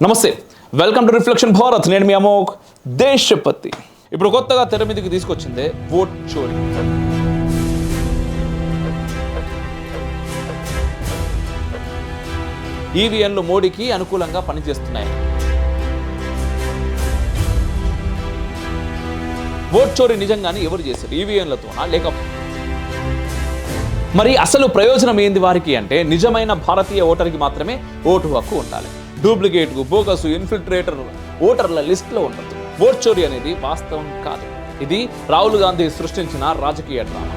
నమస్తే, welcome to reflection Bharat. నేను మీ అమోక్ దేశపతి. ఇప్పుడు కొత్తగా తెర మీదకి తీసుకొచ్చిందే ఓట్ చోరీ. ఈవీఎంలు మోడీకి అనుకూలంగా పనిచేస్తున్నాయి. ఓట్ చోరీ నిజంగానే ఎవరు చేశారు? ఈవీఎంలతోనా లేక మరి అసలు ప్రయోజనం ఏంది వారికి అంటే, నిజమైన భారతీయ ఓటర్కి మాత్రమే ఓటు హక్కు ఉండాలి. డూప్లికేట్, బోగస్, ఇన్ఫిల్ట్రేటర్ ఓటర్ల లిస్టులో ఉండదు. ఓట్ చోరీ అనేది వాస్తవం కాదు. ఇది రాహుల్ గాంధీ సృష్టించిన రాజకీయ డ్రామా.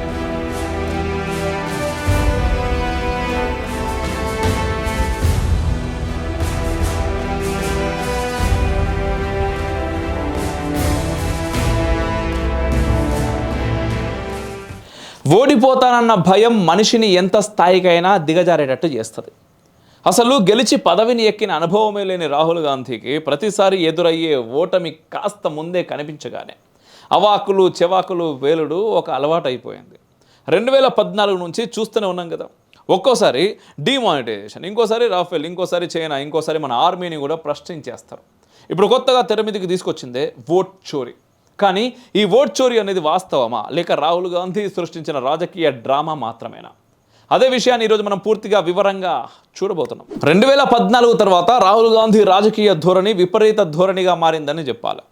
ఓడిపోతానన్న భయం మనిషిని ఎంత స్థాయికైనా దిగజారేటట్టు చేస్తుంది. అసలు గెలిచి పదవిని ఎక్కిన అనుభవమే లేని రాహుల్ గాంధీకి ప్రతిసారి ఎదురయ్యే ఓటమి కాస్త ముందే కనిపించగానే అవాకులు చెవాకులు వేలుడు ఒక అలవాటు అయిపోయింది. 2014 నుంచి చూస్తూనే ఉన్నాం కదా. ఒక్కోసారి డిమానిటైజేషన్, ఇంకోసారి రాఫెల్, ఇంకోసారి చైనా, ఇంకోసారి మన ఆర్మీని కూడా ప్రశ్నించేస్తారు. ఇప్పుడు కొత్తగా తెర మీదకి తీసుకొచ్చిందే ఓట్ చోరీ. కానీ ఈ ఓట్ చోరీ అనేది వాస్తవమా లేక రాహుల్ గాంధీ సృష్టించిన రాజకీయ డ్రామా మాత్రమేనా? అదే విషయాన్ని ఈరోజు మనం పూర్తిగా వివరంగా చూడబోతున్నాం. 2014 తర్వాత రాహుల్ గాంధీ రాజకీయ ధోరణి విపరీత ధోరణిగా మారిందని చెప్పాలి.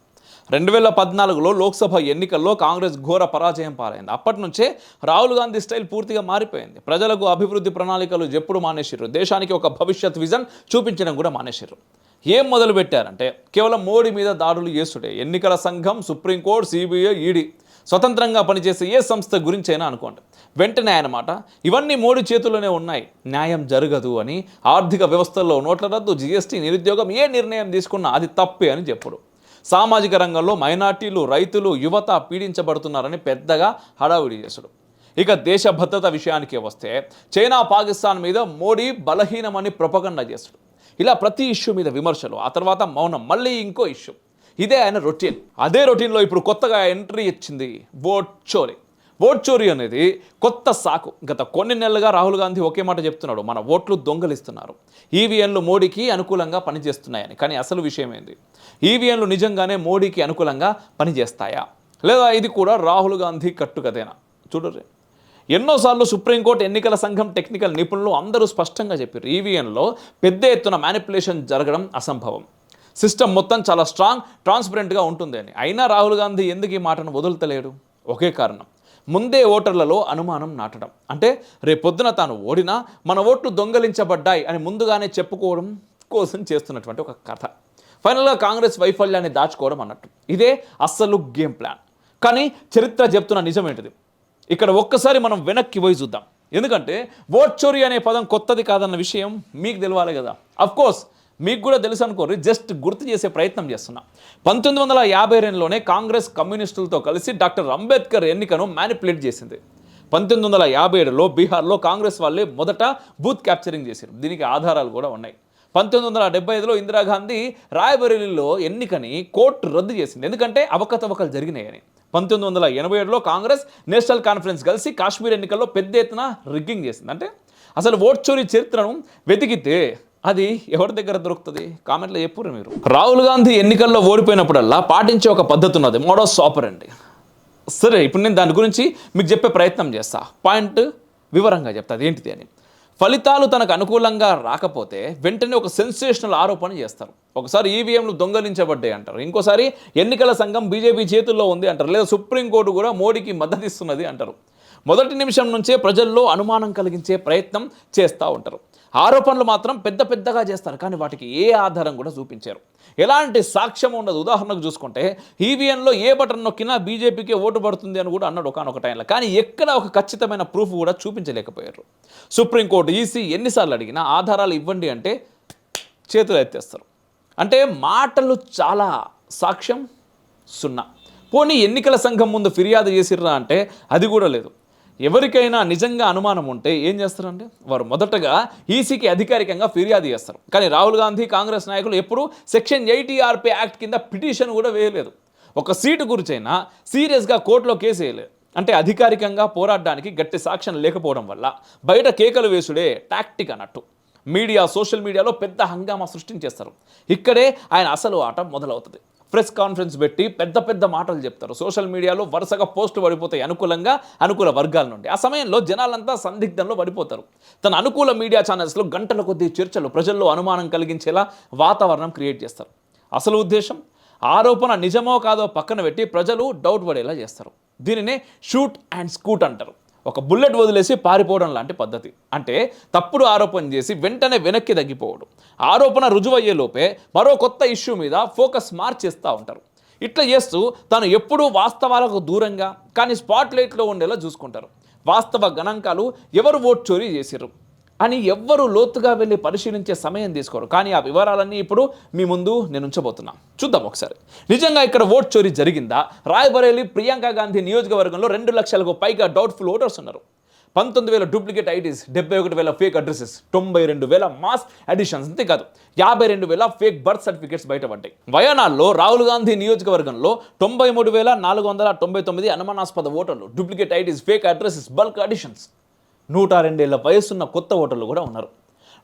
2014లో లోక్సభ ఎన్నికల్లో కాంగ్రెస్ ఘోర పరాజయం పాలైంది. అప్పటి నుంచే రాహుల్ గాంధీ స్టైల్ పూర్తిగా మారిపోయింది. ప్రజలకు అభివృద్ధి ప్రణాళికలు ఎప్పుడు మానేసిర్రు, దేశానికి ఒక భవిష్యత్ విజన్ చూపించడం కూడా మానేసిర్రు. ఏం మొదలు పెట్టారంటే కేవలం మోడీ మీద దాడులు చేస్తుంటే ఎన్నికల సంఘం, సుప్రీంకోర్టు, సిబిఐ, ఈడీ స్వతంత్రంగా పనిచేసే ఏ సంస్థ గురించైనా అనుకోండి, వెంటనే అన్నమాట ఇవన్నీ మోడీ చేతుల్లోనే ఉన్నాయి, న్యాయం జరగదు అని, ఆర్థిక వ్యవస్థల్లో నోట్ల రద్దు, జీఎస్టీ, నిరుద్యోగం ఏ నిర్ణయం తీసుకున్నా అది తప్పే అని చెప్పుడు. సామాజిక రంగంలో మైనార్టీలు, రైతులు, యువత పీడించబడుతున్నారని పెద్దగా హడావిడి చేసుడు. ఇక దేశ భద్రత విషయానికి వస్తే చైనా, పాకిస్తాన్ మీద మోడీ బలహీనమని ప్రొపగండా చేస్తాడు. ఇలా ప్రతి ఇష్యూ మీద విమర్శలు, ఆ తర్వాత మౌనం, మళ్ళీ ఇంకో ఇష్యూ. ఇదే ఆయన రొటీన్. అదే రొటీన్లో ఇప్పుడు కొత్తగా ఎంట్రీ ఇచ్చింది ఓట్ చోరీ. ఓట్ చోరీ అనేది కొత్త సాకు. గత కొన్ని నెలలుగా రాహుల్ గాంధీ ఒకే మాట చెప్తున్నాడు, మన ఓట్లు దొంగలిస్తున్నారు, ఈవీఎంలు మోడీకి అనుకూలంగా పనిచేస్తున్నాయని. కానీ అసలు విషయం ఏంది? ఈవీఎంలు నిజంగానే మోడీకి అనుకూలంగా పనిచేస్తాయా లేదా ఇది కూడా రాహుల్ గాంధీ కట్టుకదేనా? చూడరు. ఎన్నోసార్లు సుప్రీంకోర్టు, ఎన్నికల సంఘం, టెక్నికల్ నిపుణులు అందరూ స్పష్టంగా చెప్పారు, ఈవీఎంలో పెద్ద ఎత్తున మ్యానిపులేషన్ జరగడం అసంభవం, సిస్టమ్ మొత్తం చాలా స్ట్రాంగ్, ట్రాన్స్పరెంట్గా ఉంటుంది అని. అయినా రాహుల్ గాంధీ ఎందుకు ఈ మాటను వదులుతలేడు? ఒకే కారణం, ముందే ఓటర్లలో అనుమానం నాటడం. అంటే రేపొద్దున తాను ఓడినా మన ఓట్లు దొంగలించబడ్డాయి అని ముందుగానే చెప్పుకోవడం కోసం చేస్తున్నటువంటి ఒక కథ. ఫైనల్గా కాంగ్రెస్ వైఫల్యాన్ని దాచుకోవడం అన్నట్టు. ఇదే అస్సలు గేమ్ ప్లాన్. కానీ చరిత్ర చెప్తున్న నిజం ఏంటిది? ఇక్కడ ఒక్కసారి మనం వెనక్కి పోయి చూద్దాం. ఎందుకంటే ఓట్ చోరీ అనే పదం కొత్తది కాదన్న విషయం మీకు తెలవాలి కదా. అఫ్కోర్స్ మీకు కూడా తెలుసు అనుకోరు, జస్ట్ గుర్తు చేసే ప్రయత్నం చేస్తున్నా. 1952లోనే కాంగ్రెస్ కమ్యూనిస్టులతో కలిసి డాక్టర్ అంబేద్కర్ ఎన్నికను మ్యానిపులేట్ చేసింది. 1957లో బీహార్లో కాంగ్రెస్ వాళ్ళే మొదట బూత్ క్యాప్చరింగ్ చేశారు. దీనికి ఆధారాలు కూడా ఉన్నాయి. 1975లో ఇందిరాగాంధీ రాయ్బరేలీలో ఎన్నికని కోర్టు రద్దు చేసింది, ఎందుకంటే అవకతవకలు జరిగినాయని. 1987లో కాంగ్రెస్, నేషనల్ కాన్ఫరెన్స్ కలిసి కాశ్మీర్ ఎన్నికల్లో పెద్ద ఎత్తున రిగ్గింగ్ చేసింది. అంటే అసలు ఓట్ చోరీ చరిత్రను వెతికితే అది ఎవరి దగ్గర దొరుకుతుంది? కామెంట్లో చెప్పుర్రు మీరు. రాహుల్ గాంధీ ఎన్నికల్లో ఓడిపోయినప్పుడల్లా పాటించే ఒక పద్ధతి ఉన్నది, మోడస్ ఆపరెండి. సరే, ఇప్పుడు నేను దాని గురించి మీకు చెప్పే ప్రయత్నం చేస్తా. పాయింట్ వివరంగా చెప్తా అది ఏంటిది అని. ఫలితాలు తనకు అనుకూలంగా రాకపోతే వెంటనే ఒక సెన్సేషనల్ ఆరోపణ చేస్తారు. ఒకసారి ఈవీఎంలు దొంగలించబడ్డాయి అంటారు, ఇంకోసారి ఎన్నికల సంఘం బీజేపీ చేతుల్లో ఉంది అంటారు, లేదా సుప్రీంకోర్టు కూడా మోడీకి మద్దతు ఇస్తున్నది అంటారు. మొదటి నిమిషం నుంచే ప్రజల్లో అనుమానం కలిగించే ప్రయత్నం చేస్తూ ఉంటారు. ఆరోపణలు మాత్రం పెద్ద పెద్దగా చేస్తారు, కానీ వాటికి ఏ ఆధారం కూడా చూపించారు, ఎలాంటి సాక్ష్యం ఉండదు. ఉదాహరణకు చూసుకుంటే ఈవీఎంలో ఏ బటన్ నొక్కినా బీజేపీకే ఓటు పడుతుంది అని కూడా అన్నాడు ఒకనొక టైంలో, కానీ ఎక్కడ ఒక ఖచ్చితమైన ప్రూఫ్ కూడా చూపించలేకపోయారు. సుప్రీంకోర్టు, ఈసీ ఎన్నిసార్లు అడిగినా ఆధారాలు ఇవ్వండి అంటే చేతులు ఎత్తేస్తారు. అంటే మాటలు చాలా, సాక్ష్యం సున్నా. పోనీ ఎన్నికల సంఘం ముందు ఫిర్యాదు చేసిర్రా అంటే అది కూడా లేదు. ఎవరికైనా నిజంగా అనుమానం ఉంటే ఏం చేస్తారంటే వారు మొదటగా ఈసీకి అధికారికంగా ఫిర్యాదు చేస్తారు. కానీ రాహుల్ గాంధీ, కాంగ్రెస్ నాయకులు ఎప్పుడూ సెక్షన్ 80RP యాక్ట్ కింద పిటిషన్ కూడా వేయలేదు. ఒక సీటు గురించైనా సీరియస్గా కోర్టులో కేసు వేయలేదు. అంటే అధికారికంగా పోరాడడానికి గట్టి సాక్ష్యం లేకపోవడం వల్ల బయట కేకలు వేసుడే టాక్టిక్ అన్నట్టు. మీడియా, సోషల్ మీడియాలో పెద్ద హంగామా సృష్టించేస్తారు. ఇక్కడే ఆయన అసలు ఆట మొదలవుతుంది. ప్రెస్ కాన్ఫరెన్స్ పెట్టి పెద్ద పెద్ద మాటలు చెప్తారు. సోషల్ మీడియాలో వరుసగా పోస్టులు పడిపోతాయి అనుకూల వర్గాల నుండి. ఆ సమయంలో జనాలంతా సందిగ్ధంలో పడిపోతారు. తన అనుకూల మీడియా ఛానల్స్లో గంటల కొద్దీ చర్చలు, ప్రజల్లో అనుమానం కలిగించేలా వాతావరణం క్రియేట్ చేస్తారు. అసలు ఉద్దేశం ఆరోపణ నిజమో కాదో పక్కన పెట్టి ప్రజలు డౌట్ పడేలా చేస్తారు. దీనినే షూట్ అండ్ స్కూట్ అంటారు. ఒక బుల్లెట్ వదిలేసి పారిపోవడం లాంటి పద్ధతి. అంటే తప్పుడు ఆరోపణ చేసి వెంటనే వెనక్కి తగ్గిపోవడం. ఆరోపణ రుజువయ్యే లోపే మరో కొత్త ఇష్యూ మీద ఫోకస్ మార్చేస్తూ ఉంటారు. ఇట్లా చేస్తూ తాను ఎప్పుడూ వాస్తవాలకు దూరంగా కానీ స్పాట్లైట్లో ఉండేలా చూసుకుంటారు. వాస్తవ గణాంకాలు, ఎవరు ఓట్ చోరీ చేసిర్రు అని ఎవ్వరూ లోతుగా వెళ్ళి పరిశీలించే సమయం తీసుకోరు. కానీ ఆ వివరాలన్నీ ఇప్పుడు మీ ముందు నేను ఉంచబోతున్నా. చూద్దాం ఒకసారి. నిజంగా ఇక్కడ ఓట్ చోరీ జరిగిందా? రాయ్బరేలీ ప్రియాంక గాంధీ నియోజకవర్గంలో 2 లక్షలకు పైగా డౌట్ఫుల్ ఓటర్స్ ఉన్నారు. 19,000 duplicate IDs, 71,000 fake addresses, 92,000 mass additions. అంతేకాదు 52,000 ఫేక్ బర్త్ సర్టిఫికేట్స్ బయటపడ్డాయి. వయనాడ్లో రాహుల్ గాంధీ నియోజకవర్గంలో 93,499 అనుమానాస్పద ఓటర్లు, duplicate IDs, fake addresses, bulk additions. 102 ఏళ్ల వయసున్న కొత్త ఓటర్లు కూడా ఉన్నారు.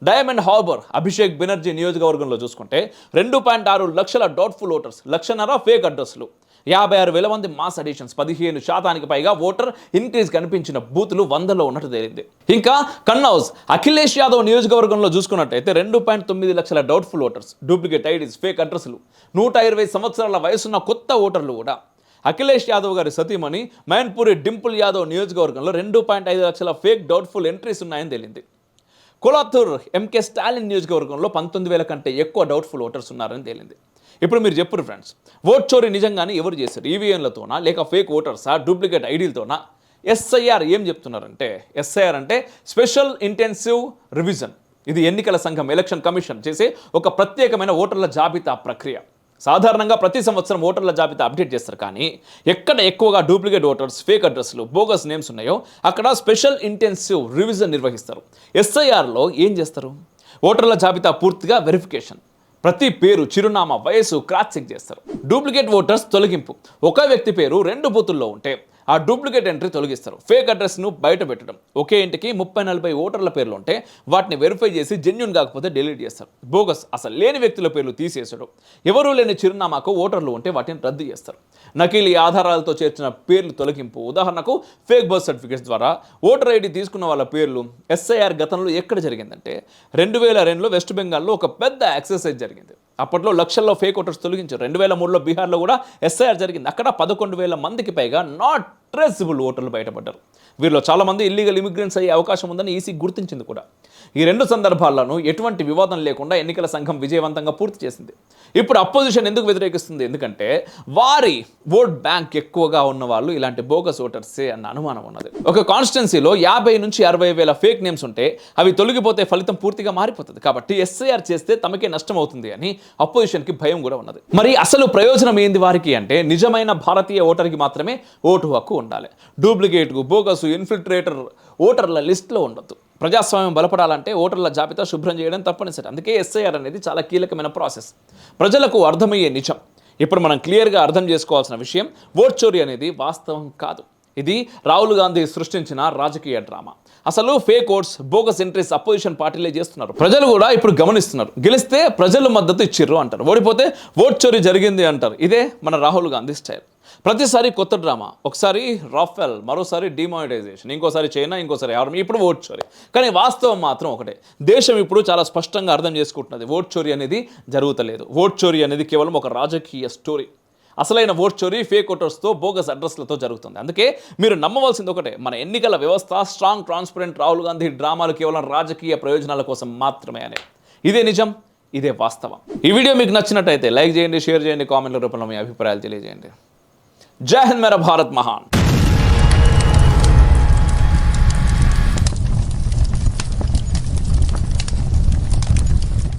డైమండ్ హార్బర్, అభిషేక్ బెనర్జీ నియోజకవర్గంలో చూసుకుంటే 2.6 లక్షల డౌట్ఫుల్ ఓటర్స్, 1,50,000 ఫేక్ అడ్రస్లు, 56,000 మంది మాస్ అడిషన్స్, 15% పైగా ఓటర్ ఇన్క్రీజ్ కనిపించిన బూతులు 100లో ఉన్నట్టు తేలింది. ఇంకా కన్నౌజ్, అఖిలేష్ యాదవ్ నియోజకవర్గంలో చూసుకున్నట్టయితే 2.9 లక్షల doubtful voters, duplicate IDs, fake అడ్రస్లు, 120 సంవత్సరాల వయసున్న కొత్త ఓటర్లు కూడా. అఖిలేష్ యాదవ్ గారి సతీమణి మైన్పూరి డింపుల్ యాదవ్ నియోజకవర్గంలో 2.5 లక్షల ఫేక్ డౌట్ఫుల్ ఎంట్రీస్ ఉన్నాయని తేలింది. కొలాత్తూర్ ఎంకే స్టాలిన్ నియోజకవర్గంలో 19,000 కంటే ఎక్కువ డౌట్ఫుల్ ఓటర్స్ ఉన్నారని తేలింది. ఇప్పుడు మీరు చెప్పరు ఫ్రెండ్స్, ఓట్ చోరీ నిజంగానే ఎవరు చేశారు? ఈవీఎంలతోనా లేక ఫేక్ ఓటర్సా, డూప్లికేట్ ఐడీలతోనా? ఎస్ఐఆర్ ఏం చెప్తున్నారంటే, ఎస్ఐఆర్ అంటే స్పెషల్ ఇంటెన్సివ్ రివిజన్. ఇది ఎన్నికల సంఘం, ఎలక్షన్ కమిషన్ చేసే ఒక ప్రత్యేకమైన ఓటర్ల జాబితా ప్రక్రియ. సాధారణంగా ప్రతి సంవత్సరం ఓటర్ల జాబితా అప్డేట్ చేస్తారు. కానీ ఎక్కడ ఎక్కువగా డూప్లికేట్ ఓటర్స్, ఫేక్ అడ్రస్లు, బోగస్ నేమ్స్ ఉన్నాయో అక్కడ స్పెషల్ ఇంటెన్సివ్ రివిజన్ నిర్వహిస్తారు. ఎస్ఐఆర్లో ఏం చేస్తారు? ఓటర్ల జాబితా పూర్తిగా వెరిఫికేషన్. ప్రతి పేరు, చిరునామా, వయసు క్రాస్ చెక్ చేస్తారు. డూప్లికేట్ ఓటర్స్ తొలగింపు. ఒక వ్యక్తి పేరు 2 బూతుల్లో ఉంటే ఆ డూప్లికేట్ ఎంట్రీ తొలగిస్తారు. ఫేక్ అడ్రస్ను బయట పెట్టడం. ఒకే ఇంటికి 30-40 ఓటర్ల పేర్లు ఉంటే వాటిని వెరిఫై చేసి జెన్యూన్ కాకపోతే డిలీట్ చేస్తారు. బోగస్, అసలు లేని వ్యక్తుల పేర్లు తీసేసడం. ఎవరూ లేని చిరునామాకు ఓటర్లు ఉంటే వాటిని రద్దు చేస్తారు. నకిలీ ఆధారాలతో చేర్చిన పేర్లు తొలగింపు. ఉదాహరణకు ఫేక్ బర్త్ సర్టిఫికేట్స్ ద్వారా ఓటర్ ఐడి తీసుకున్న వాళ్ళ పేర్లు. ఎస్ఐఆర్ గతంలో ఎక్కడ జరిగిందంటే 2002లో వెస్ట్ బెంగాల్లో ఒక పెద్ద ఎక్సర్సైజ్ జరిగింది. అప్పట్లో లక్షల్లో ఫేక్ ఓటర్స్ తొలగించారు. 2003లో బీహార్లో కూడా ఎస్ఐఆర్ జరిగింది. అక్కడ 11,000 మందికి పైగా నాట్ ట్రేసబుల్ ఓటర్లు బయటపడ్డారు. వీరిలో చాలామంది ఇల్లీగల్ ఇమిగ్రెంట్స్ అయ్యే అవకాశం ఉందని ఈసీ గుర్తించింది కూడా. ఈ 2 సందర్భాల్లోనూ ఎటువంటి వివాదం లేకుండా ఎన్నికల సంఘం విజయవంతంగా పూర్తి చేసింది. ఇప్పుడు అపోజిషన్ ఎందుకు వ్యతిరేకిస్తుంది? ఎందుకంటే వారి ఓట్ బ్యాంక్ ఎక్కువగా ఉన్న వాళ్ళు ఇలాంటి బోగస్ ఓటర్సే అన్న అనుమానం ఉన్నది. ఒక కాన్స్టిట్యున్సీలో 50 నుంచి 60,000 ఫేక్ నేమ్స్ ఉంటే అవి తొలగిపోతే ఫలితం పూర్తిగా మారిపోతుంది. కాబట్టి ఎస్ఐఆర్ చేస్తే తమకే నష్టం అవుతుంది అని అపోజిషన్కి భయం కూడా ఉన్నది. మరి అసలు ప్రయోజనం ఏంది వారికి అంటే, నిజమైన భారతీయ ఓటర్కి మాత్రమే ఓటు హక్కు ఉండాలి. డూప్లికేట్, బోగస్, ఇన్ఫిల్ట్రేటర్ ఓటర్ల లిస్టులో ఉండొద్దు. ప్రజాస్వామ్యం బలపడాలంటే ఓటర్ల జాబితా శుభ్రం చేయడం తప్పనిసరి. అందుకే ఎస్ఐఆర్ అనేది చాలా కీలకమైన ప్రాసెస్. ప్రజలకు అర్థమయ్యే నిజం. ఇప్పుడు మనం క్లియర్గా అర్థం చేసుకోవాల్సిన విషయం, ఓట్ చోరీ అనేది వాస్తవం కాదు. ఇది రాహుల్ గాంధీ సృష్టించిన రాజకీయ డ్రామా. అసలు fake votes, bogus entries opposition పార్టీలే చేస్తున్నారు. ప్రజలు కూడా ఇప్పుడు గమనిస్తున్నారు. గెలిస్తే ప్రజలు మద్దతు ఇచ్చిర్రు అంటారు, ఓడిపోతే ఓట్ చోరీ జరిగింది అంటారు. ఇదే మన రాహుల్ గాంధీ స్టైల్. ప్రతిసారి కొత్త డ్రామా. ఒకసారి రాఫెల్, మరోసారి డిమానిటైజేషన్, ఇంకోసారి చైనా, ఇంకోసారి ఆర్మీ, ఇప్పుడు ఓట్ చోరీ. కానీ వాస్తవం మాత్రం ఒకటే. దేశం ఇప్పుడు చాలా స్పష్టంగా అర్థం చేసుకుంటున్నది, ఓట్ చోరీ అనేది జరుగుతలేదు. ఓట్ చోరీ అనేది కేవలం ఒక రాజకీయ స్టోరీ. అసలైన ఓట్ చోరీ ఫేక్ ఓటర్స్తో, బోగస్ అడ్రస్లతో జరుగుతుంది. అందుకే మీరు నమ్మవలసింది ఒకటే, మన ఎన్నికల వ్యవస్థ స్ట్రాంగ్, ట్రాన్స్పరెంట్. రాహుల్ గాంధీ డ్రామాలు కేవలం రాజకీయ ప్రయోజనాల కోసం మాత్రమే అనే. ఇదే నిజం, ఇదే వాస్తవం. ఈ వీడియో మీకు నచ్చినట్టయితే లైక్ చేయండి, షేర్ చేయండి, కామెంట్ల రూపంలో మీ అభిప్రాయాలు తెలియజేయండి. జై హింద్, మేరా భారత్ మహాన్.